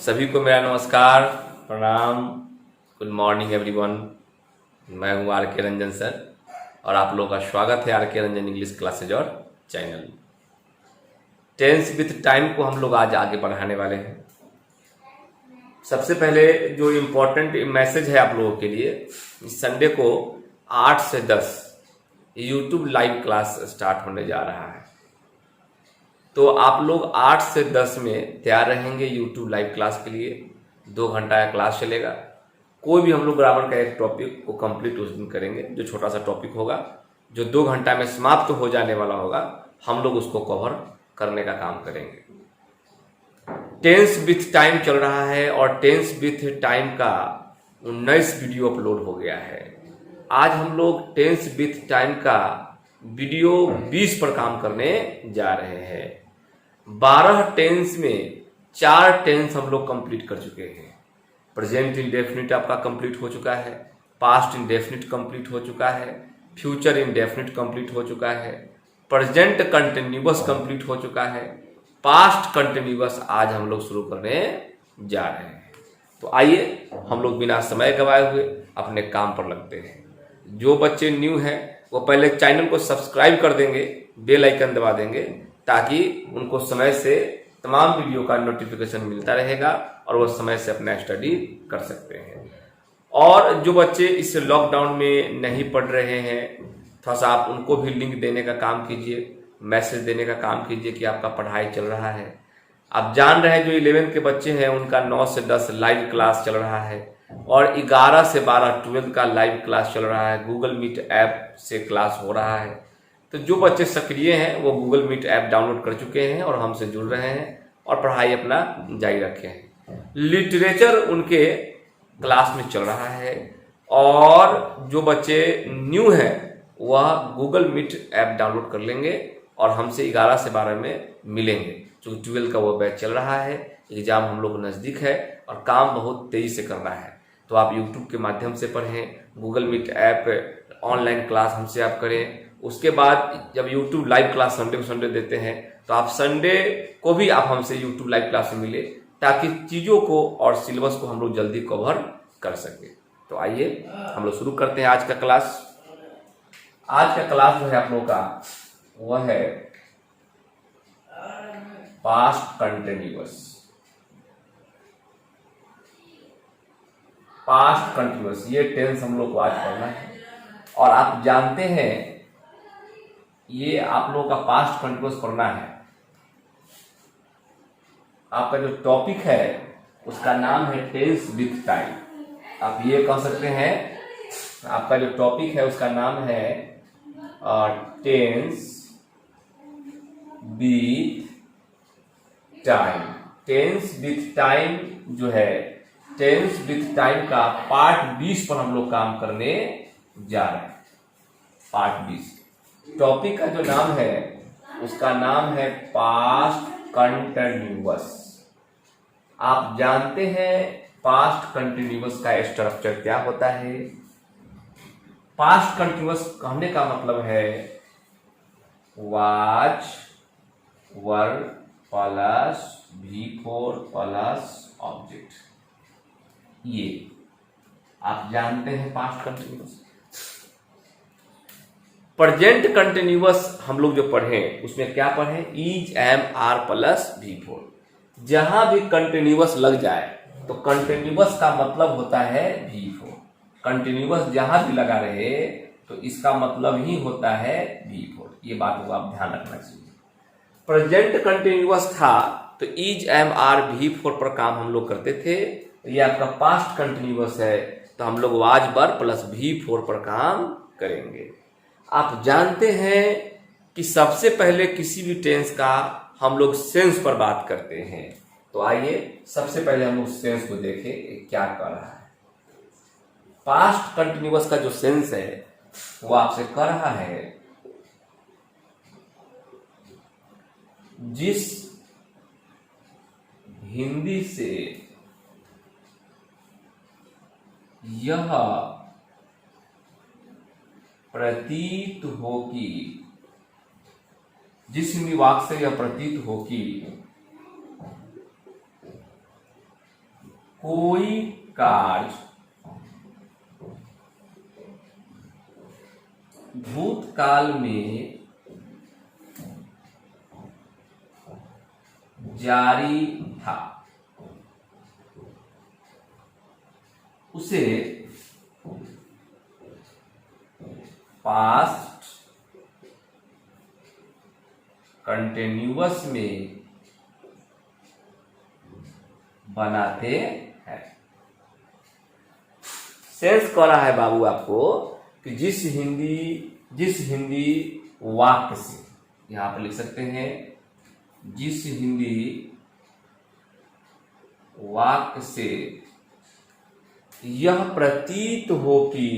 सभी को मेरा नमस्कार, प्रणाम, गुड मॉर्निंग एवरीवन। मैं हूँ आर के रंजन सर और आप लोगों का स्वागत है आर के रंजन इंग्लिश क्लासेज और चैनल। टेंस विथ टाइम को हम लोग आज आगे बढ़ाने वाले हैं। सबसे पहले जो इम्पोर्टेंट मैसेज है आप लोगों के लिए, इस संडे को 8 से 10 यूट्यूब लाइव क्लास स्टार्ट होने जा रहा है। तो आप लोग 8 से 10 में तैयार रहेंगे यूट्यूब लाइव क्लास के लिए। 2 घंटा का क्लास चलेगा। कोई भी हम लोग ग्रामर का एक टॉपिक को कंप्लीट उस दिन करेंगे, जो छोटा सा टॉपिक होगा, जो 2 घंटा में समाप्त हो जाने वाला होगा, हम लोग उसको कवर करने का काम करेंगे। टेंस विथ टाइम चल रहा है और टेंस विथ टाइम का 19 वीडियो अपलोड हो गया है। आज हम लोग टेंस विथ टाइम का वीडियो 20 पर काम करने जा रहे हैं। 12 टेंस में 4 टेंस हम लोग कंप्लीट कर चुके हैं। प्रेजेंट इंडेफिनिट आपका कंप्लीट हो चुका है, पास्ट इंडेफिनिट कंप्लीट हो चुका है, फ्यूचर इंडेफिनिट कंप्लीट हो चुका है, प्रेजेंट कंटिन्यूअस कंप्लीट हो चुका है, पास्ट कंटिन्यूअस आज हम लोग शुरू करने जा रहे हैं। तो आइए हम लोग बिना समय गवाए हुए अपने काम पर लगते हैं। जो बच्चे न्यू हैं वो पहले चैनल को सब्सक्राइब कर देंगे, बेल आइकन दबा देंगे, ताकि उनको समय से तमाम वीडियो का नोटिफिकेशन मिलता रहेगा और वो समय से अपना स्टडी कर सकते हैं। और जो बच्चे इस लॉकडाउन में नहीं पढ़ रहे हैं, थोड़ा सा आप उनको भी लिंक देने का काम कीजिए, मैसेज देने का काम कीजिए कि आपका पढ़ाई चल रहा है। आप जान रहे हैं जो 11 के बच्चे हैं उनका 9 से 10 लाइव क्लास चल रहा है और 11 से 12 12 का लाइव क्लास चल रहा है। गूगल मीट ऐप से क्लास हो रहा है। तो जो बच्चे सक्रिय हैं वो गूगल मीट ऐप डाउनलोड कर चुके हैं और हमसे जुड़ रहे हैं और पढ़ाई अपना जारी रखे हैं। लिटरेचर उनके क्लास में चल रहा है और जो बच्चे न्यू हैं वह गूगल मीट ऐप डाउनलोड कर लेंगे और हमसे 11 से 12 में मिलेंगे। क्योंकि 12 का वो बैच चल रहा है, एग्जाम हम लोग नज़दीक है और काम बहुत तेज़ी से करना है। तो आप यूट्यूब के माध्यम से पढ़ें, Google Meet app online class हमसे आप करें। उसके बाद जब यूट्यूब लाइव क्लास संडे को संडे देते हैं तो आप संडे को भी आप हमसे यूट्यूब लाइव क्लास में मिले, ताकि चीज़ों को और सिलेबस को हम लोग जल्दी कवर कर सकें। तो आइए हम लोग शुरू करते हैं आज का क्लास। आज का क्लास जो है आप लोगों का वह है पास्ट कंटिन्यूअस। पास्ट कंटिन्यूअस ये टेंस हम लोग को आज पढ़ना है। और आप जानते हैं ये आप लोगों का पास्ट कंटिन्यूअस पढ़ना है। आपका जो टॉपिक है उसका नाम है टेंस विथ टाइम। आप ये कह सकते हैं आपका जो टॉपिक है उसका नाम है tense with time. Tense with time जो है, टेंस विथ टाइम का पार्ट 20 पर हम लोग काम करने जा रहे हैं। पार्ट 20 टॉपिक का जो नाम है उसका नाम है पास्ट कंटिन्यूअस। आप जानते हैं पास्ट कंटिन्यूअस का स्ट्रक्चर क्या होता है। पास्ट कंटिन्यूअस कहने का मतलब है was, were plus V4 plus object. ये आप जानते हैं पास्ट कंटिन्यूअस। प्रेजेंट कंटिन्यूअस हम लोग जो पढ़े उसमें क्या पढ़े, is, M, are plus V4। जहां भी कंटिन्यूअस लग जाए तो कंटिन्यूअस का मतलब होता है V4। कंटिन्यूअस जहां भी लगा रहे तो इसका मतलब ही होता है V4। ये बात को आप ध्यान रखना चाहिए। प्रेजेंट कंटिन्यूअस था तो इज, एम, आर, V4 पर काम हम लोग करते थे। ये आपका पास्ट कंटिन्यूअस है तो हम लोग वाज, वर प्लस V4 पर काम करेंगे। आप जानते हैं कि सबसे पहले किसी भी टेंस का हम लोग सेंस पर बात करते हैं। तो आइए सबसे पहले हम लोग सेंस को देखें क्या कर रहा है। पास्ट कंटिन्यूअस का जो सेंस है वो आपसे कह रहा है जिस हिंदी से यह प्रतीत हो कि, जिस हिंदी वाक्य से यह प्रतीत हो कि कोई कार्य भूतकाल में जारी था उसे पास्ट कंटिन्यूअस में बनाते हैं। सेंस कर रहा है बाबू आपको कि जिस हिंदी वाक्य से, यहां पर लिख सकते हैं, जिस हिंदी वाक्य से यह प्रतीत हो कि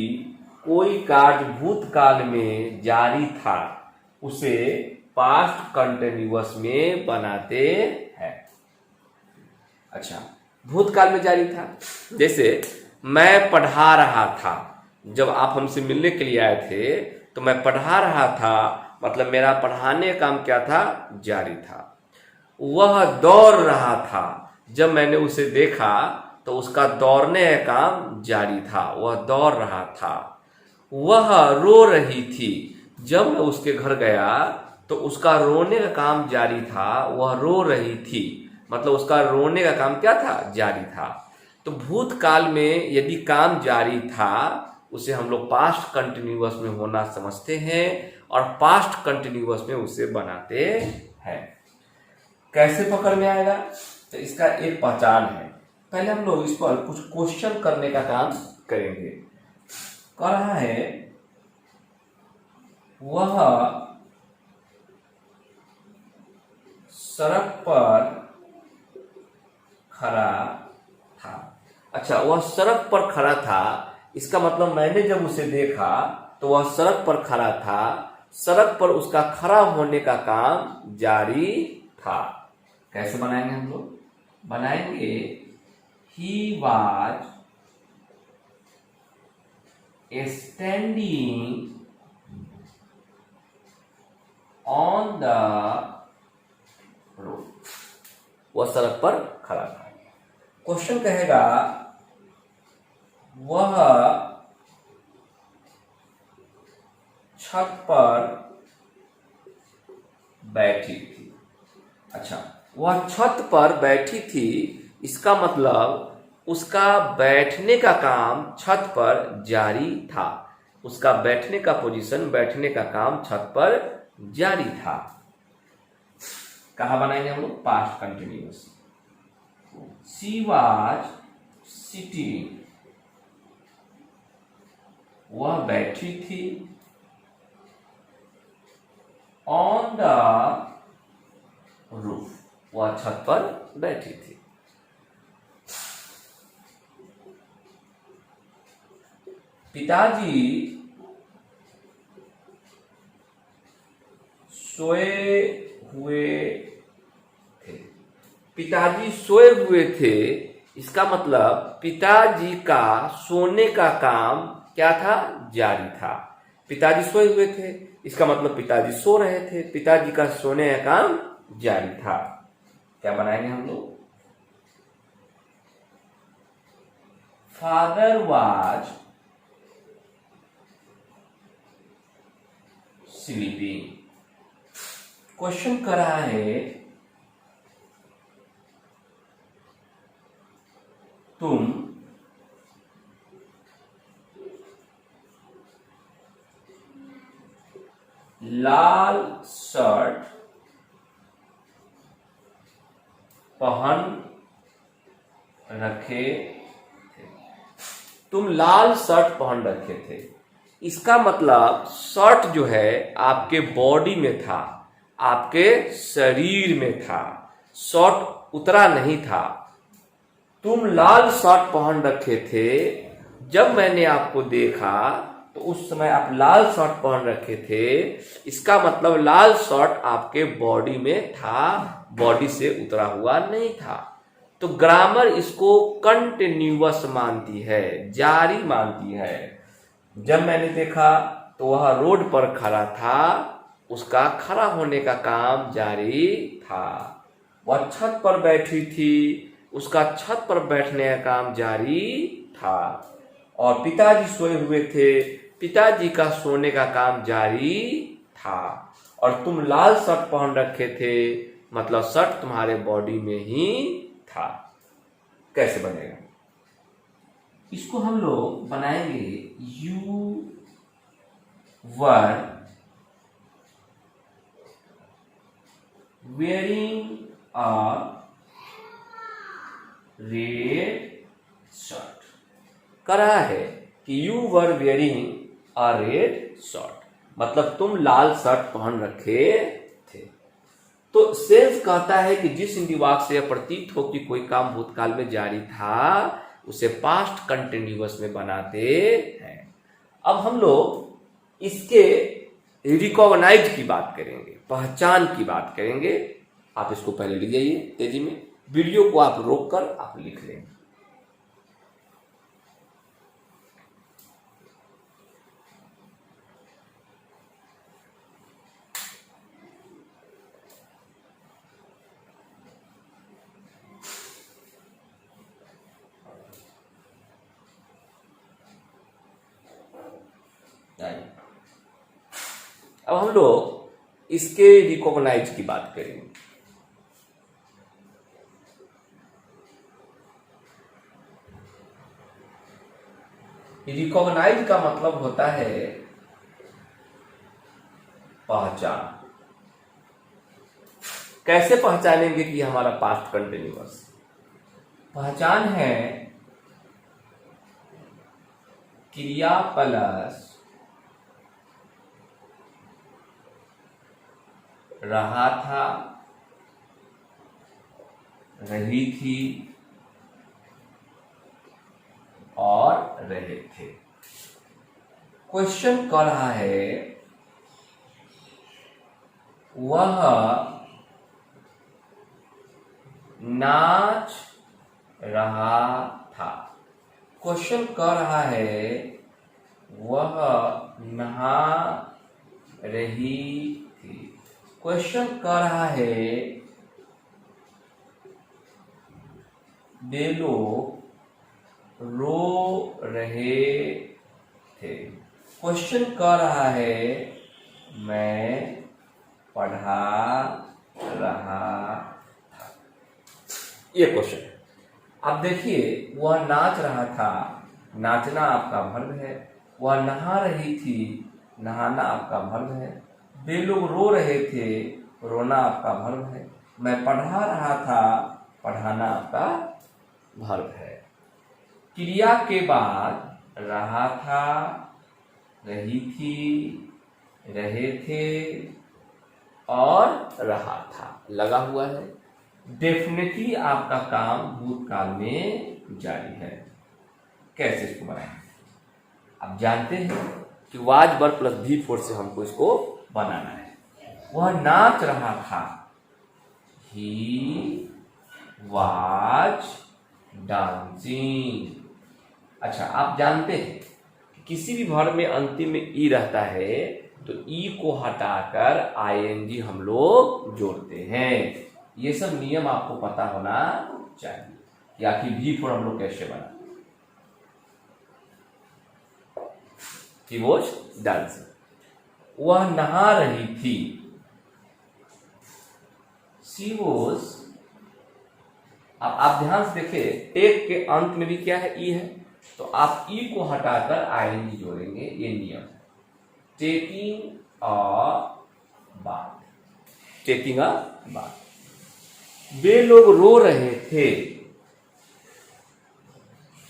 कोई कार्य भूतकाल में जारी था उसे पास्ट कंटिन्यूअस में बनाते हैं। अच्छा, भूतकाल में जारी था, जैसे मैं पढ़ा रहा था। जब आप हमसे मिलने के लिए आए थे तो मैं पढ़ा रहा था, मतलब मेरा पढ़ाने का काम क्या था, जारी था। वह दौड़ रहा था, जब मैंने उसे देखा तो उसका दौड़ने का काम जारी था, वह दौड़ रहा था। वह रो रही थी, जब मैं उसके घर गया तो उसका रोने का काम जारी था, वह रो रही थी, मतलब उसका रोने का काम क्या था, जारी था। तो भूतकाल में यदि काम जारी था उसे हम लोग पास्ट कंटिन्यूअस में होना समझते हैं और पास्ट कंटिन्यूअस में उसे बनाते हैं। कैसे पकड़ में आएगा, तो इसका एक पहचान है। पहले हम लोग इस पर कुछ क्वेश्चन करने का काम करेंगे। कह रहा है वह सड़क पर खड़ा था। अच्छा, वह सड़क पर खड़ा था, इसका मतलब मैंने जब उसे देखा तो वह सड़क पर खड़ा था, सड़क पर उसका खड़ा होने का काम जारी था। कैसे बनाएंगे हम लोग, बनाएंगे he was standing on the road, वह सड़क पर खड़ा था। क्वेश्चन कहेगा वह छत पर बैठी थी। अच्छा, वह छत पर बैठी थी, इसका मतलब उसका बैठने का काम छत पर जारी था, उसका बैठने का पोजीशन, बैठने का काम छत पर जारी था। कहा बनाएंगे हम लोग, past continuous. She was sitting, वह बैठी थी, ऑन द रूफ, वह छत पर बैठी थी। पिताजी सोए हुए थे, पिताजी सोए हुए थे, इसका मतलब पिताजी का सोने का काम क्या था, जारी था। पिताजी सोए हुए थे, इसका मतलब पिताजी सो रहे थे, पिताजी का सोने का काम जारी था। क्या बनाएंगे हम लोग, फादर वाज स्लीपिंग। क्वेश्चन कर रहा है तुम लाल शर्ट पहन रखे थे, तुम लाल शर्ट पहन रखे थे। इसका मतलब शर्ट जो है आपके बॉडी में था, आपके शरीर में था, शर्ट उतरा नहीं था। तुम लाल शर्ट पहन रखे थे, जब मैंने आपको देखा तो उस समय आप लाल शर्ट पहन रखे थे, इसका मतलब लाल शर्ट आपके बॉडी में था, बॉडी से उतरा हुआ नहीं था। तो ग्रामर इसको कंटिन्यूअस मानती है, जारी मानती है। जब मैंने देखा तो वह रोड पर खड़ा था, उसका खड़ा होने का काम जारी था। वह छत पर बैठी थी, उसका छत पर बैठने का काम जारी था। और पिताजी सोए हुए थे, पिताजी का सोने का काम जारी था। और तुम लाल शर्ट पहन रखे थे, मतलब शर्ट तुम्हारे बॉडी में ही था। कैसे बनेगा? इसको हम लोग बनाएंगे you were wearing a red shirt. करा है कि you were wearing a red shirt, मतलब तुम लाल शर्ट पहन रखे थे। तो सेंस कहता है कि जिस हिंदी वाक्य से यह प्रतीत हो कि कोई काम भूतकाल में जारी था, उसे पास्ट कंटिन्यूअस में बनाते हैं। अब हम लोग इसके रिकॉग्नाइज की बात करेंगे, पहचान की बात करेंगे। आप इसको पहले लिख जाइए तेजी में, वीडियो को आप रोक कर आप लिख लेंगे। अब हम लोग इसके रिकॉग्नाइज की बात करेंगे। रिकॉग्नाइज का मतलब होता है पहचान। कैसे पहचानेंगे कि हमारा पास्ट कंटिन्यूअस? पहचान है क्रिया प्लस रहा था, रही थी और रहे थे। क्वेश्चन कर रहा है वह नाच रहा था। क्वेश्चन कर रहा है वह नहा रही थी। क्वेश्चन कर रहा है वे लोग रो रहे थे। क्वेश्चन कर रहा है मैं पढ़ा रहा था। ये क्वेश्चन है। अब देखिए, वह नाच रहा था, नाचना आपका वर्ब है। वह नहा रही थी, नहाना आपका वर्ब है। वे लोग रो रहे थे, रोना आपका वर्ब है। मैं पढ़ा रहा था, पढ़ाना आपका वर्ब है। क्रिया के बाद रहा था, रही थी, रहे थे और रहा था लगा हुआ है। डेफिनेटली आपका काम भूतकाल में जारी है। कैसे इसको बनाएंगे? आप जानते हैं कि वाज वर प्लस भी फोर से हमको इसको बनाना है। वह नाच रहा था, ही वाज डांसिंग। अच्छा, आप जानते हैं कि किसी भी वर्ब में अंतिम में ई रहता है तो ई को हटाकर आईएनजी हम लोग जोड़ते हैं। ये सब नियम आपको पता होना चाहिए कि आखिर भी फोर हम लोग कैसे बना। He was dancing. वह नहा रही थी। She was, अब आप ध्यान से देखिए, टेक के अंत में भी क्या है? ई है। तो आप ई को हटाकर आईएनजी जोड़ेंगे, ये नियम है। Taking a bath, taking a bath. वे लोग रो रहे थे,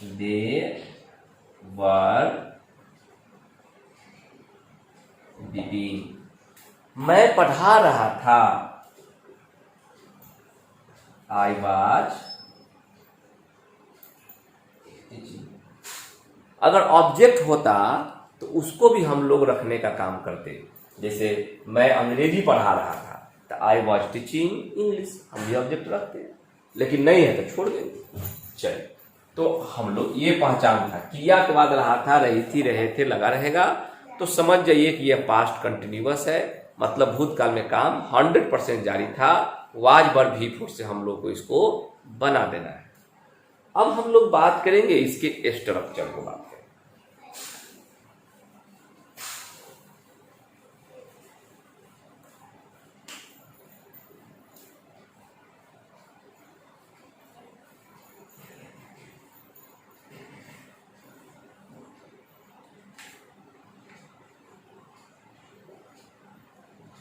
दे वर रीडिंग। मैं पढ़ा रहा था, आई वाज टीचिंग। अगर ऑब्जेक्ट होता तो उसको भी हम लोग रखने का काम करते। जैसे मैं अंग्रेजी पढ़ा रहा था तो आई वॉज टीचिंग इंग्लिश, हम भी ऑब्जेक्ट रखते हैं। लेकिन नहीं है तो छोड़ देंगे। चलिए, तो हम लोग ये पहचान था, क्रिया के बाद रहा था, रही थी, रहे थे लगा रहेगा। तो समझ जाइए कि यह पास्ट कंटिन्यूअस है, मतलब भूतकाल में काम 100% जारी था। वाज वर भी फोर से हम लोग को इसको बना देना है। अब हम लोग बात करेंगे इसके स्ट्रक्चर को बात करेंगे।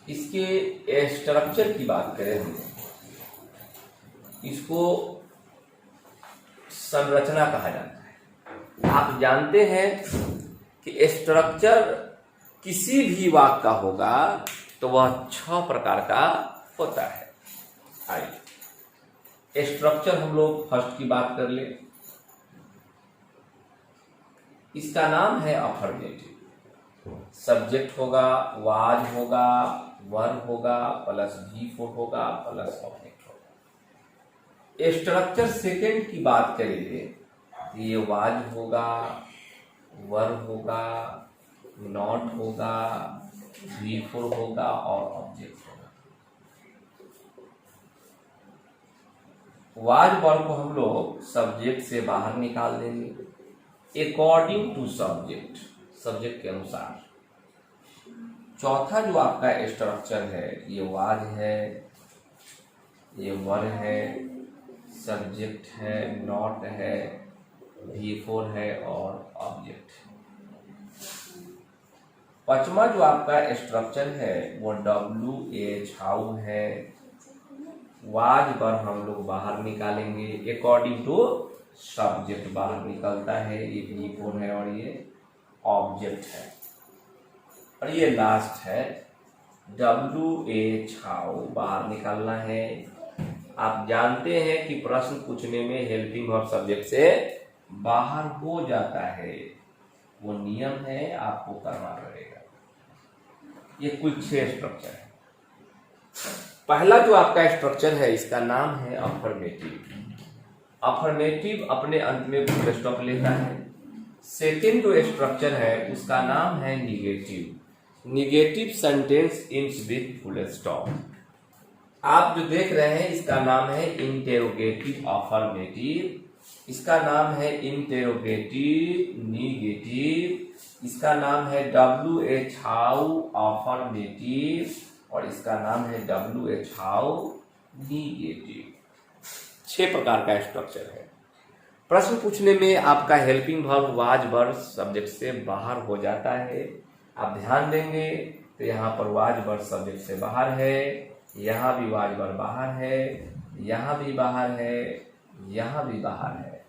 इसके स्ट्रक्चर की बात करें हम, इसको संरचना कहा जाता है। आप जानते हैं कि स्ट्रक्चर किसी भी वाक्य का होगा तो वह 6 प्रकार का होता है। आइए स्ट्रक्चर हम लोग फर्स्ट की बात कर ले। इसका नाम है अफर्मेटिव। सब्जेक्ट होगा, वाज होगा, वर्ब होगा, प्लस V4 होगा, प्लस ऑब्जेक्ट होगा। स्ट्रक्चर सेकेंड की बात करेंगे, ये वाज होगा, वर्ब होगा, नॉट होगा, V4 होगा और ऑब्जेक्ट होगा। वाज वर्ब को हम लोग सब्जेक्ट से बाहर निकाल देंगे अकॉर्डिंग टू सब्जेक्ट, सब्जेक्ट के अनुसार। चौथा जो आपका स्ट्रक्चर है, ये वाज है, ये वर्ब है, सब्जेक्ट है, नॉट है, V4 है और ऑब्जेक्ट है। पांचवा जो आपका स्ट्रक्चर है वो WH हाउ है। वाज वर्ब हम लोग बाहर निकालेंगे अकॉर्डिंग टू सब्जेक्ट, बाहर निकलता है, ये V4 है और ये ऑब्जेक्ट है। और ये लास्ट है WH हाउ, बाहर निकालना है। आप जानते हैं कि प्रश्न पूछने में हेल्पिंग वर्ब सब्जेक्ट से बाहर हो जाता है, वो नियम है, आपको करना पड़ेगा। ये कुल 6 स्ट्रक्चर है। पहला जो आपका स्ट्रक्चर है इसका नाम है अफर्मेटिव। अफर्मेटिव अपने अंत में फुल स्टॉप लेता है। सेकेंड जो स्ट्रक्चर है उसका नाम है negative. Negative sentence ends with full stop. आप जो देख रहे हैं इसका नाम है इंटेरोगेटिव अफर्मेटिव, इसका नाम है इंटेरोगेटिव निगेटिव, इसका नाम है WH हाउ अफर्मेटिव और इसका नाम है WH हाउ निगेटिव। 6 प्रकार का स्ट्रक्चर है। प्रश्न पूछने में आपका helping verb was verb subject से बाहर हो जाता है। आप ध्यान देंगे तो यहाँ पर वाज वर्ब सब्जेक्ट से बाहर है, यहाँ भी वाज वर्ब बाहर है, यहाँ भी बाहर है, यहाँ भी बाहर है।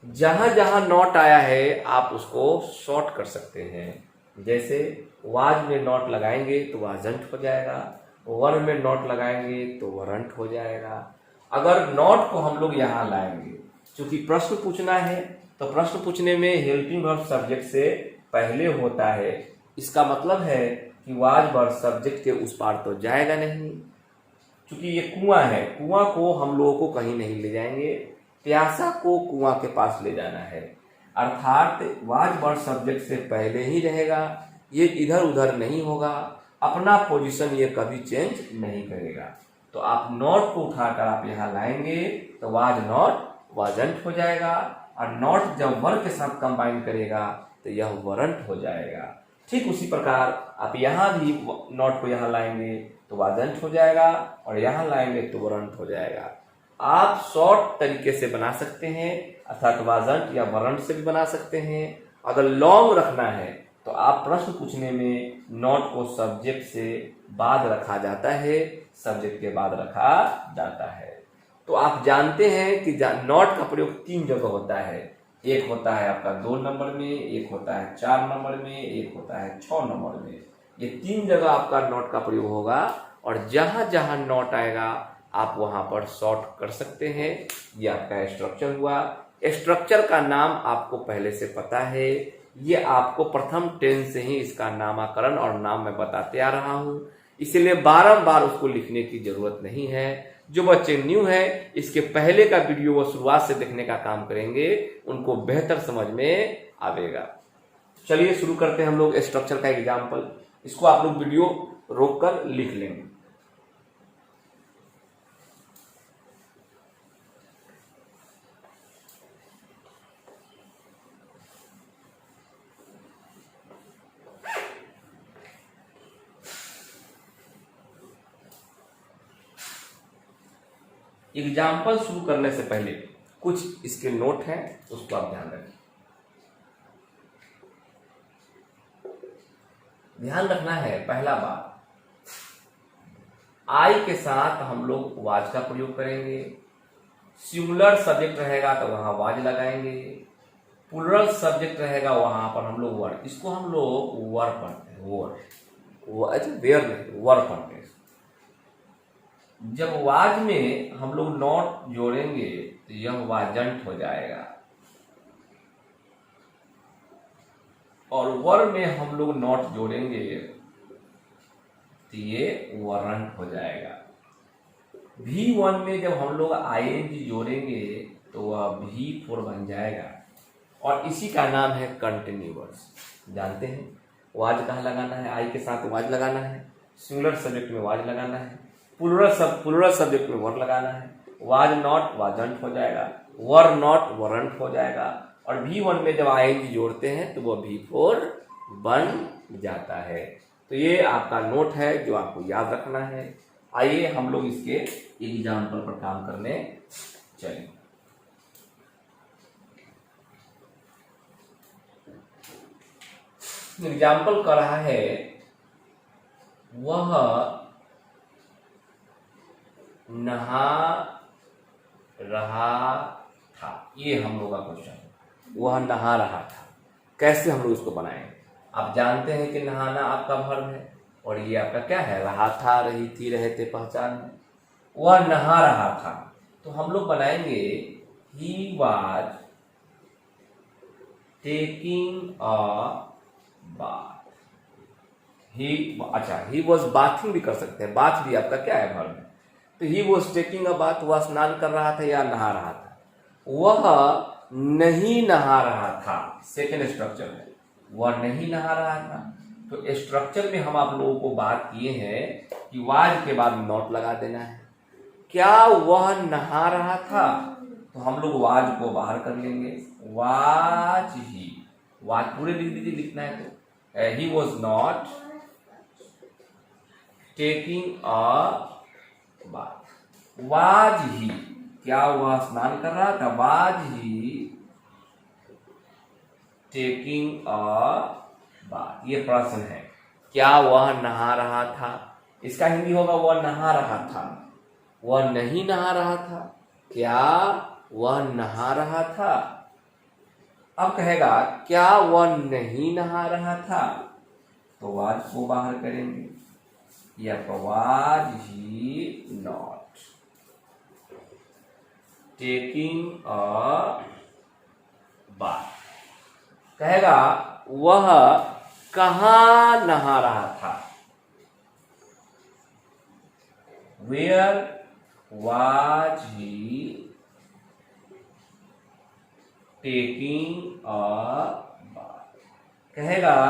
जहां जहां नॉट आया है आप उसको शॉर्ट कर सकते हैं। जैसे वाज में नॉट लगाएंगे तो वाजंट हो जाएगा, वर्ब में नॉट लगाएंगे तो वरंट हो जाएगा। अगर नॉट को हम लोग यहाँ लाएंगे, क्योंकि प्रश्न पूछना है तो प्रश्न पूछने में हेल्पिंग वर्ब सब्जेक्ट से पहले होता है, इसका मतलब है कि वाज वर्ब सब्जेक्ट के उस पार तो जाएगा नहीं। क्योंकि ये कुआं है, कुआं को हम लोगों को कहीं नहीं ले जाएंगे, प्यासा को कुआं के पास ले जाना है। अर्थात वाज वर्ब सब्जेक्ट से पहले ही रहेगा, ये इधर उधर नहीं होगा, अपना पोजीशन ये कभी चेंज नहीं करेगा। तो आप नॉट को उठाकर आप यहाँ लाएंगे तो वाज नॉट वाजंट हो जाएगा, और नॉट जब वर्ब के साथ कंबाइन करेगा तो यह वरंट हो जाएगा। ठीक उसी प्रकार आप यहाँ भी नॉट को यहाँ लाएंगे तो वाजंट हो जाएगा, और यहाँ लाएंगे तो वरंट हो जाएगा। आप शॉर्ट तरीके से बना सकते हैं, अर्थात वाजंट या वरंट से भी बना सकते हैं। अगर लॉन्ग रखना है तो आप प्रश्न पूछने में नॉट को सब्जेक्ट से बाद रखा जाता है, सब्जेक्ट के बाद रखा जाता है। तो आप जानते हैं कि नॉट का प्रयोग 3 जगह होता है। एक होता है आपका 2 नंबर में, एक होता है 4 नंबर में, एक होता है 6 नंबर में। ये 3 जगह आपका नॉट का प्रयोग होगा, और जहां जहां नॉट आएगा आप वहां पर शॉर्ट कर सकते हैं। ये आपका स्ट्रक्चर हुआ। स्ट्रक्चर का नाम आपको पहले से पता है, ये आपको प्रथम टेंस से ही इसका नामकरण और नाम मैं बताते आ रहा हूं, इसलिए बारंबार उसको लिखने की जरूरत नहीं है। जो बच्चे न्यू है इसके पहले का वीडियो वो शुरुआत से देखने का काम करेंगे, उनको बेहतर समझ में आएगा। चलिए शुरू करते हैं हम लोग स्ट्रक्चर का एग्जाम्पल। इसको आप लोग वीडियो रोककर लिख लेंगे। एग्जाम्पल शुरू करने से पहले कुछ इसके नोट हैं, उसको आप ध्यान रखिए। ध्यान रखना है, पहला बात, आई के साथ हम लोग वाज का प्रयोग करेंगे। सिंगुलर सब्जेक्ट रहेगा तो वहां वाज लगाएंगे, प्लूरल सब्जेक्ट रहेगा वहां पर हम लोग वर, इसको हम लोग वर पढ़ते हैं, वर वेयर नहीं, वर पढ़ते हैं। जब वाज में हम लोग नॉट जोड़ेंगे तो यह वाजंट हो जाएगा, और वर में हम लोग नॉट जोड़ेंगे तो ये वरंट हो जाएगा। V1 में जब हम लोग ing जोड़ेंगे तो वह V4 बन जाएगा, और इसी का नाम है कंटिन्यूअस। जानते हैं वाज कहाँ लगाना है, आई के साथ वाज लगाना है, सिंगुलर सब्जेक्ट में वाज लगाना है, प्लूरल सब्जेक्ट में वर लगाना है। वाज नॉट वाजंट हो जाएगा, वर नॉट वरंट हो जाएगा, और V1 में जब ing जोड़ते हैं तो वह V4 बन जाता है। तो ये आपका नोट है जो आपको याद रखना है। आइए हम लोग इसके एग्जाम्पल पर काम करने चलें। एग्जाम्पल कर रहा है, वह नहा रहा था। ये हम लोग का क्वेश्चन है, वह नहा रहा था। कैसे हम लोग इसको बनाएंगे? आप जानते हैं कि नहाना आपका वर्ब है, और ये आपका क्या है, रहा था, रही थी, रहे थे पहचान है। वह नहा रहा था, तो हम लोग बनाएंगे he was taking a bath. He was bathing भी कर सकते हैं, बाथ भी आपका क्या है, वर्ब है। तो he was taking a bath, वह स्नान कर रहा था या नहा रहा था। वह नहीं नहा रहा था, सेकेंड स्ट्रक्चर है, वह नहीं नहा रहा था। तो स्ट्रक्चर में हम आप लोगों को बात किए हैं कि वाज के बाद नॉट लगा देना है। क्या वह नहा रहा था, तो हम लोग वाज को बाहर कर लेंगे, वाज ही, वाज पूरे लिख दीजिए, लिखना है तो he was not taking a bath. Was he, क्या वह स्नान कर रहा था, वाज ही टेकिंग अ बात। ये प्रश्न है, क्या वह नहा रहा था। इसका हिंदी होगा वह नहा रहा था, वह नहीं नहा रहा था। क्या वह नहा रहा था। अब कहेगा क्या वह नहीं नहा रहा था, तो वाज को बाहर करेंगे, या was he not taking a bath. कहेगा वह कहाँ नहा रहा था, where was he taking a bath. कहेगा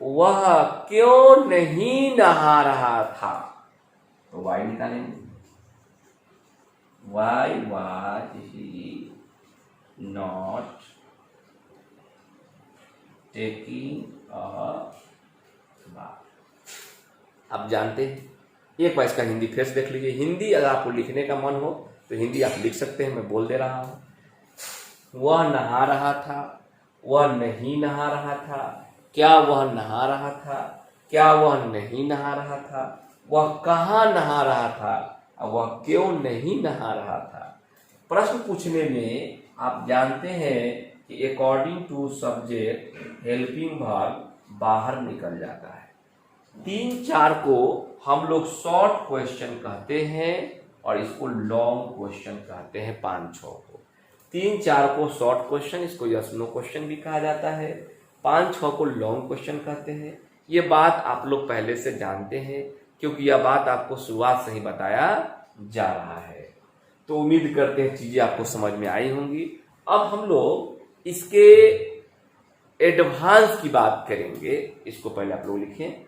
वह क्यों नहीं नहा रहा था, तो वाई निकालेंगे, why was he not taking a bath. आप जानते हैं, एक बार इसका हिंदी फिर से देख लीजिए। हिंदी अगर आपको लिखने का मन हो तो हिंदी आप लिख सकते हैं, मैं बोल दे रहा हूं। वह नहा रहा था, वह नहीं नहा रहा था। क्या वह नहा रहा था, क्या वह नहीं नहा रहा था। वह कहाँ नहा रहा था, और वह क्यों नहीं नहा रहा था। प्रश्न पूछने में आप जानते हैं कि according to subject helping verb बाहर निकल जाता है। 3-4 को हम लोग शॉर्ट क्वेश्चन कहते हैं, और इसको लॉन्ग क्वेश्चन कहते हैं। 5-6 को, 3-4 को शॉर्ट क्वेश्चन, इसको यस नो क्वेश्चन भी कहा जाता है। 5-6 को लॉन्ग क्वेश्चन कहते हैं। ये बात आप लोग पहले से जानते हैं, क्योंकि यह बात आपको शुरुआत से ही बताया जा रहा है। तो उम्मीद करते हैं चीजें आपको समझ में आई होंगी। अब हम लोग इसके एडवांस की बात करेंगे। इसको पहले आप लोग लिखें,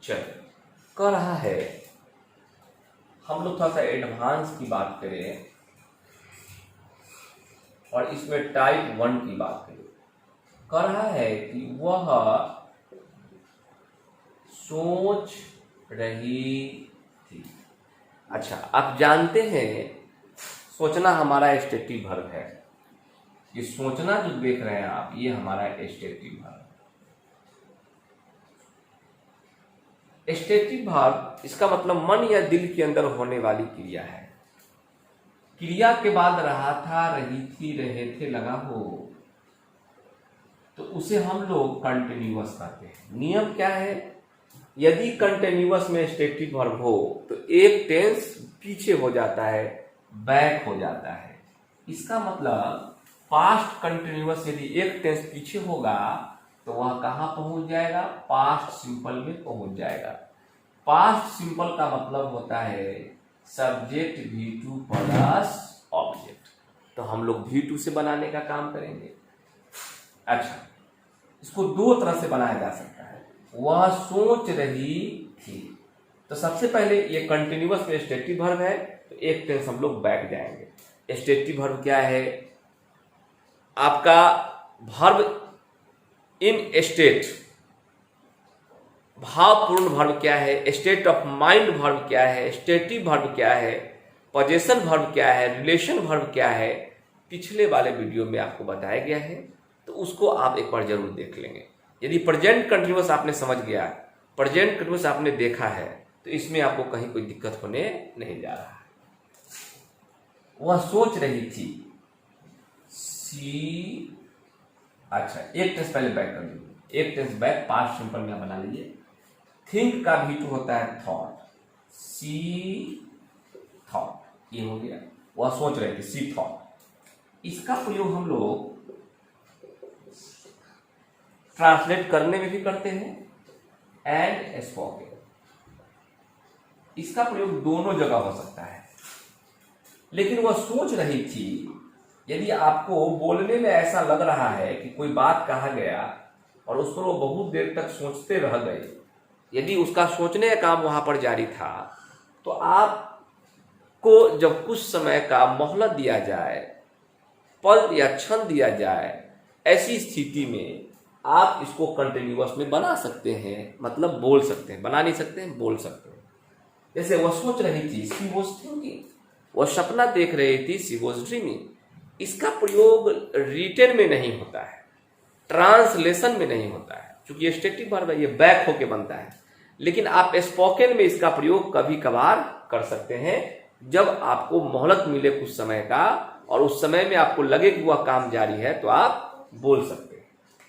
चलिए कह रहा है, हम लोग थोड़ा सा एडवांस की बात करें और इसमें टाइप 1 की बात करें। कह रहा है कि वह सोच रही थी। अच्छा, आप जानते हैं सोचना हमारा स्टेटिव वर्ब है। ये सोचना जो देख रहे हैं आप, ये हमारा स्टेटिव वर्ब। स्टेटिव वर्ब इसका मतलब मन या दिल के अंदर होने वाली क्रिया है। क्रिया के बाद रहा था, रही थी, रहे थे लगा हो, तो उसे हम लोग कंटिन्यूअस कहते हैं। नियम क्या है, यदि कंटिन्यूअस में स्टेटिव वर्ब हो तो एक टेंस पीछे हो जाता है, बैक हो जाता है। इसका मतलब पास्ट कंटिन्यूअस यदि एक टेंस पीछे होगा तो वह कहां पहुंच जाएगा, पास्ट सिंपल में पहुंच जाएगा। पास्ट सिंपल का मतलब होता है सब्जेक्ट V2 प्लस ऑब्जेक्ट। तो हम लोग V2 से बनाने का काम करेंगे। अच्छा, इसको दो तरह से बनाया जा सकता है। वह सोच रही थी, तो सबसे पहले ये कंटिन्यूअस में स्टेटिव वर्ब है, तो एक टेंस हम लोग बैक जाएंगे। स्टेटिव वर्ब क्या है, आपका वर्ब इन स्टेट, भावपूर्ण वर्ब क्या है, स्टेट ऑफ माइंड वर्ब क्या है, स्टेटिव वर्ब क्या है, पोजेशन वर्ब क्या है, रिलेशन वर्ब क्या है, पिछले वाले वीडियो में आपको बताया गया है, तो उसको आप एक बार जरूर देख लेंगे। यदि प्रेजेंट कंटिन्यूअस आपने समझ गया, प्रेजेंट कंटिन्यूअस आपने देखा है, तो इसमें आपको कहीं कोई दिक्कत होने नहीं जा रहा है। वह सोच रही थी, सी, अच्छा एक टेंस पहले बैक कर लीजिए, एक टेंस बैक पास्ट सिंपल में बना लीजिए। थिंक का V2 होता है थॉट, सी थॉट, ये हो गया। वह सोच रहे थे, सी थॉट। इसका प्रयोग हम लोग ट्रांसलेट करने में भी करते हैं एंड स्पोकन। इसका प्रयोग दोनों जगह हो सकता है। लेकिन वह सोच रही थी, यदि आपको बोलने में ऐसा लग रहा है कि कोई बात कहा गया और उस पर वो बहुत देर तक सोचते रह गए, यदि उसका सोचने का काम वहां पर जारी था, तो आपको जब कुछ समय का मोहलत दिया जाए, पल या क्षण दिया जाए, ऐसी स्थिति में आप इसको कंटिन्यूअस में बना सकते हैं, मतलब बोल सकते हैं, बना नहीं सकते हैं, बोल सकते हैं। जैसे वह सोच रही थी, शी वॉज थिंकिंग, वह सपना देख रही थी, शी वॉज ड्रीमिंग। इसका प्रयोग रिटन में नहीं होता है, ट्रांसलेशन में नहीं होता है, क्योंकि ये स्टेटिव वर्ब है, ये बैक होके बनता है। लेकिन आप स्पोकन में इसका प्रयोग कभी कभार कर सकते हैं, जब आपको मोहलत मिले कुछ समय का और उस समय में आपको लगे कि वह काम जारी है, तो आप बोल सकते हैं।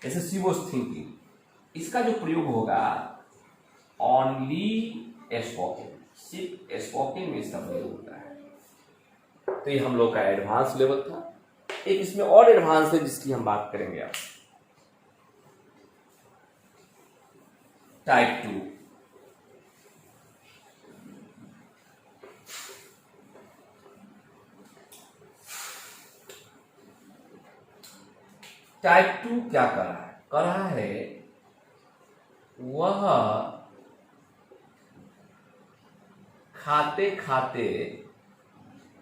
जैसे शी वॉज थिंकिंग, इसका जो प्रयोग होगा ओनली स्पोकन, सिर्फ स्पोकन में इसका प्रयोग होता है। तो ये हम लोग का एडवांस लेवल था। एक इसमें और एडवांस है जिसकी हम बात करेंगे अब, टाइप 2। टाइप 2 क्या कर रहा है, कर रहा है वह खाते खाते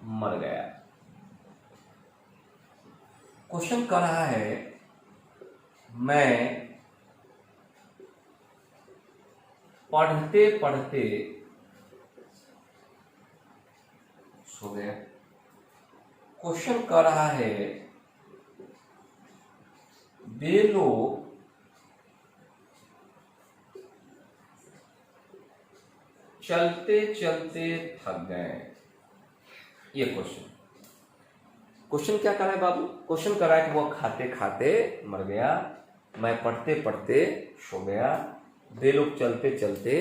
मर गया। क्वेश्चन कर रहा है, मैं पढ़ते पढ़ते सो गया। क्वेश्चन कर रहा है, वे लोग चलते चलते थक गए। ये क्वेश्चन क्या कर रहा है बाबू, क्वेश्चन कर रहा है कि वो खाते खाते मर गया, मैं पढ़ते पढ़ते सो गया, वे लोग चलते चलते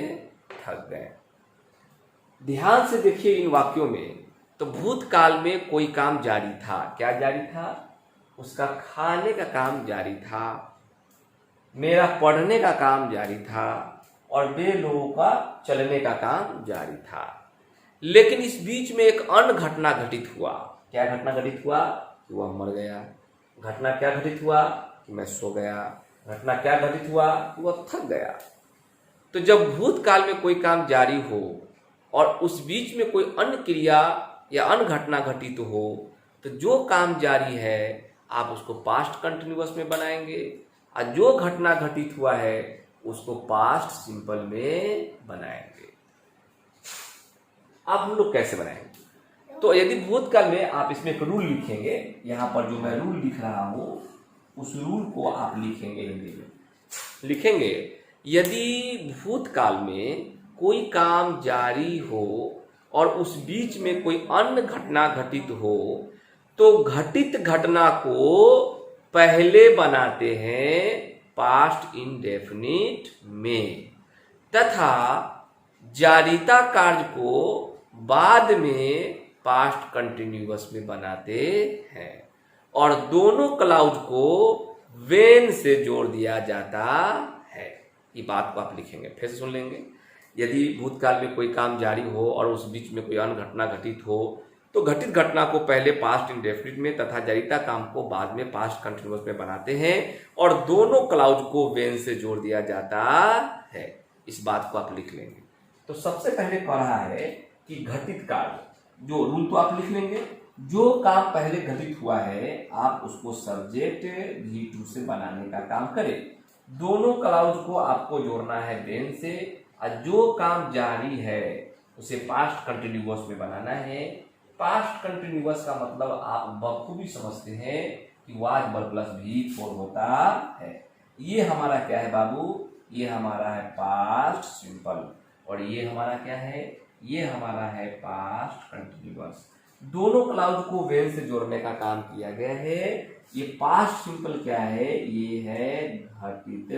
थक गए। ध्यान से देखिए इन वाक्यों में, तो भूतकाल में कोई काम जारी था। क्या जारी था, उसका खाने का काम जारी था, मेरा पढ़ने का काम जारी था, और वे लोगों का चलने का काम जारी था। लेकिन इस बीच में एक अन्य घटना घटित हुआ। क्या घटना घटित हुआ, कि वह मर गया। घटना क्या घटित हुआ, कि मैं सो गया। घटना क्या घटित हुआ, कि वह थक गया। तो जब भूतकाल में कोई काम जारी हो और उस बीच में कोई अन्य क्रिया या अन्य घटना घटित हो, तो जो काम जारी है आप उसको पास्ट कंटिन्यूअस में बनाएंगे, और जो घटना घटित हुआ है उसको पास्ट सिंपल में बनाएंगे। अब हम लोग कैसे बनाएंगे? तो यदि भूतकाल में आप इसमें एक रूल लिखेंगे, यहाँ पर जो मैं रूल लिख रहा हूं उस रूल को आप लिखेंगे, हिंदी में लिखेंगे। यदि भूतकाल में कोई काम जारी हो और उस बीच में कोई अन्य घटना घटित हो, तो घटित घटना को पहले बनाते हैं पास्ट इंडेफिनिट में, तथा जारीता कार्य को बाद में पास्ट कंटिन्यूअस में बनाते हैं, और दोनों क्लाउज को वेन से जोड़ दिया जाता है। ये बात को आप लिखेंगे, फिर से सुन लेंगे। यदि भूतकाल में कोई काम जारी हो और उस बीच में कोई अन्य घटना घटित हो, तो घटित घटना को पहले पास्ट इंडेफिनिट में तथा जारीता काम को बाद में पास्ट कंटिन्यूअस में बनाते हैं, और दोनों क्लाउज को वेन से जोड़ दिया जाता है। इस बात को आप लिख लेंगे। तो सबसे पहले कह रहा है कि घटित कार्य, जो रूल तो आप लिख लेंगे, जो काम पहले घटित हुआ है आप उसको सब्जेक्ट V2 से बनाने का काम करें। दोनों क्लाउज को आपको जोड़ना है वेन से, और जो काम जारी है उसे पास्ट कंटिन्यूअस में बनाना है। पास्ट कंटिन्यूअस का मतलब आप बखूबी समझते हैं कि वाज वर्ब प्लस V4 होता है। ये हमारा क्या है बाबू? ये हमारा है पास्ट सिंपल, और ये हमारा क्या है? ये हमारा है पास्ट कंटिन्यूअस। दोनों क्लाउज को वेन से जोड़ने का काम किया गया है। ये पास्ट सिंपल क्या है? ये है घटित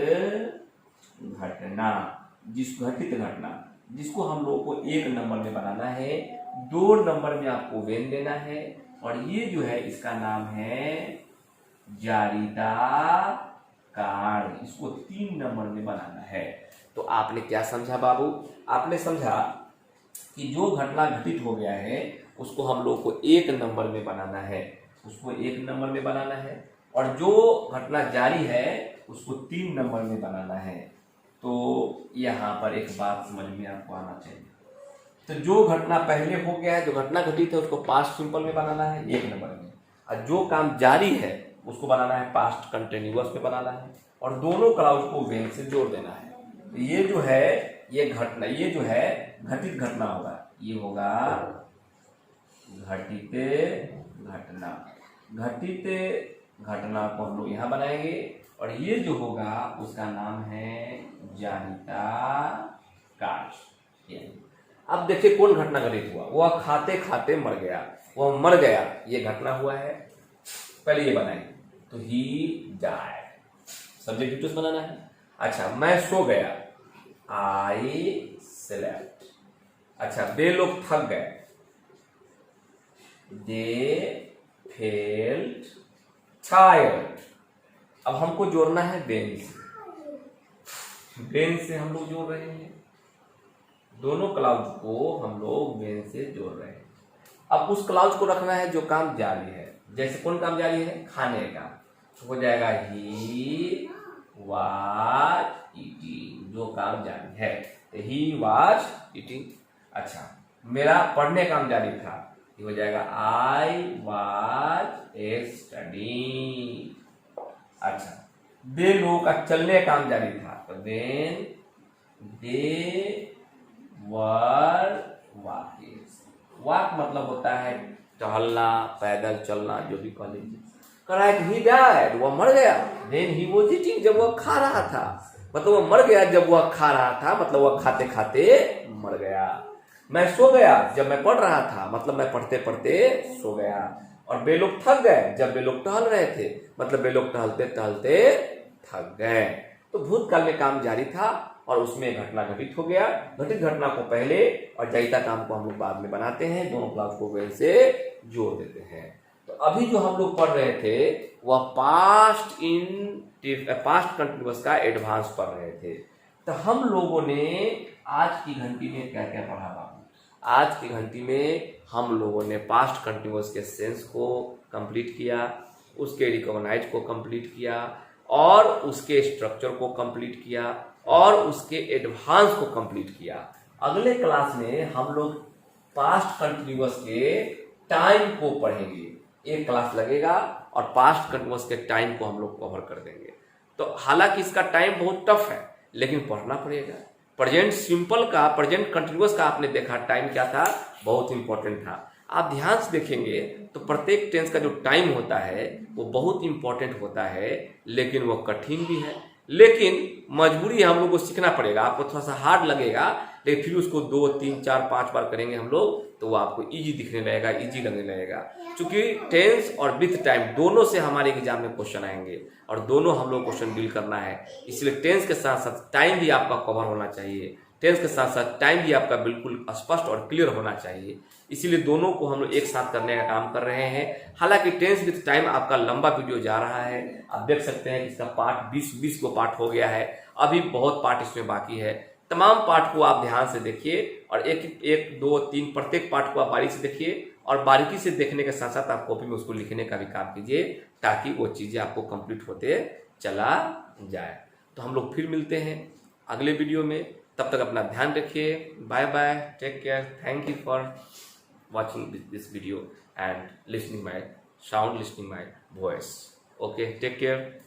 घटना, घटित घटना जिसको हम लोगों को 1 नंबर में बनाना है, 2 नंबर में आपको वेन देना है, और ये जो है इसका नाम है जारीता कार्य, इसको 3 नंबर में बनाना है। तो आपने क्या समझा बाबू? आपने समझा कि जो घटना घटित हो गया है उसको हम लोग को 1 नंबर में बनाना है, उसको 1 नंबर में बनाना है, और जो घटना जारी है उसको 3 नंबर में बनाना है। तो यहाँ पर एक बात समझ में आपको आना चाहिए। तो जो घटना पहले हो गया है, जो घटना घटित है उसको पास्ट सिंपल में बनाना है 1 नंबर में, और जो काम जारी है उसको बनाना है पास्ट कंटिन्यूअस में बनाना है, और दोनों क्लाउज को वेन से जोड़ देना है। तो ये जो है ये घटना, ये जो है घटित घटना होगा, ये होगा घटित घटना। घटित घटना को हम लोग यहाँ बनाएंगे, और ये जो होगा उसका नाम है जारीता कार्य। अब देखिए कौन घटना घटित हुआ? वह खाते खाते मर गया, वह मर गया, ये घटना हुआ है। पहले ये बनाएंगे, तो ही डाइड, सब्जेक्ट V2 बनाना है। अच्छा, मैं सो गया, आई स्लेप्ट। अच्छा, वे लोग थक गए, दे फेल्ट टायर्ड। अब हमको जोड़ना है वेन से, वेन से हम लोग जोड़ रहे हैं, दोनों क्लाउज को हम लोग वेन से जोड़ रहे हैं। अब उस क्लाउज को रखना है जो काम जारी है। जैसे कौन काम जारी है? खाने का, तो हो जाएगा ही वाज ईटिंग, जो काम जारी है, ही वाज ईटिंग। अच्छा, मेरा पढ़ने काम जारी था, ये हो जाएगा आई वाज स्टडीइंग। अच्छा, दे लोगों का चलने काम जारी था, तो then they were walking. Walk मतलब होता है टहलना, पैदल चलना, जो भी कह लीजिए। कह रहा है कि ही डाइड, वह मर गया। देन ही वाज ईटिंग, जब वह खा रहा था, मतलब वह मर गया जब वह खा रहा था, मतलब वह खाते खाते मर गया। मैं सो गया जब मैं पढ़ रहा था, मतलब मैं पढ़ते पढ़ते सो गया। और वे लोग थक गए जब वे लोग टहल रहे थे, मतलब वे लोग टहलते टहलते थक गए। तो भूतकाल में काम जारी था और उसमें घटना घटित हो गया। घटित घटना को पहले और जारीता काम को हम लोग बाद में बनाते हैं, दोनों क्लास को वेल से जोड़ देते हैं। तो अभी जो हम लोग पढ़ रहे थे वह पास्ट कंटिन्यूअस का एडवांस पढ़ रहे थे। तो हम लोगों ने आज की घंटी में क्या क्या पढ़ा बाबू? आज की घंटी में हम लोगों ने पास्ट कंटिन्यूअस के सेंस को कंप्लीट किया, उसके रिकॉग्नाइज को कंप्लीट किया, और उसके स्ट्रक्चर को कंप्लीट किया और उसके एडवांस को कंप्लीट किया। अगले क्लास में हम लोग पास्ट कंटिन्यूअस के टाइम को पढ़ेंगे। एक क्लास लगेगा और पास्ट कंटिन्यूअस के टाइम को हम लोग कवर कर देंगे। तो हालांकि इसका टाइम बहुत टफ है, लेकिन पढ़ना पड़ेगा। प्रेजेंट सिंपल का, प्रेजेंट कंटिन्यूअस का आपने देखा टाइम क्या था, बहुत इंपॉर्टेंट था। आप ध्यान से देखेंगे तो प्रत्येक टेंस का जो टाइम होता है वो बहुत इंपॉर्टेंट होता है, लेकिन वो कठिन भी है। लेकिन मजबूरी है, हम लोग को सीखना पड़ेगा। आपको थोड़ा सा हार्ड लगेगा, लेकिन फिर उसको 2, 3, 4, 5 बार करेंगे हम लोग तो वो आपको इजी दिखने लगेगा, इजी लगने लगेगा। क्योंकि टेंस और विथ टाइम दोनों से हमारे एग्जाम में क्वेश्चन आएंगे और दोनों हम लोग क्वेश्चन डील करना है। इसलिए टेंस के साथ साथ टाइम भी आपका कवर होना चाहिए, टेंस के साथ साथ टाइम भी आपका बिल्कुल स्पष्ट और क्लियर होना चाहिए। इसीलिए दोनों को हम लोग एक साथ करने का काम कर रहे हैं। हालांकि टेंस विथ टाइम आपका लंबा वीडियो जा रहा है, आप देख सकते हैं कि इसका पार्ट 20 को पार्ट हो गया है, अभी बहुत पार्ट इसमें बाकी है। तमाम पार्ट को आप ध्यान से देखिए और एक 2, 3 प्रत्येक पार्ट को आप बारीकी से देखिए और बारीकी से देखने के साथ साथ आप कॉपी में उसको लिखने का भी काम कीजिए, ताकि वो चीज़ें आपको कंप्लीट होते चला जाए। तो हम लोग फिर मिलते हैं अगले वीडियो में, तब तक अपना ध्यान रखिए। Bye bye, take care, thank you for watching this video and listening my sound, listening my voice. Okay, take care.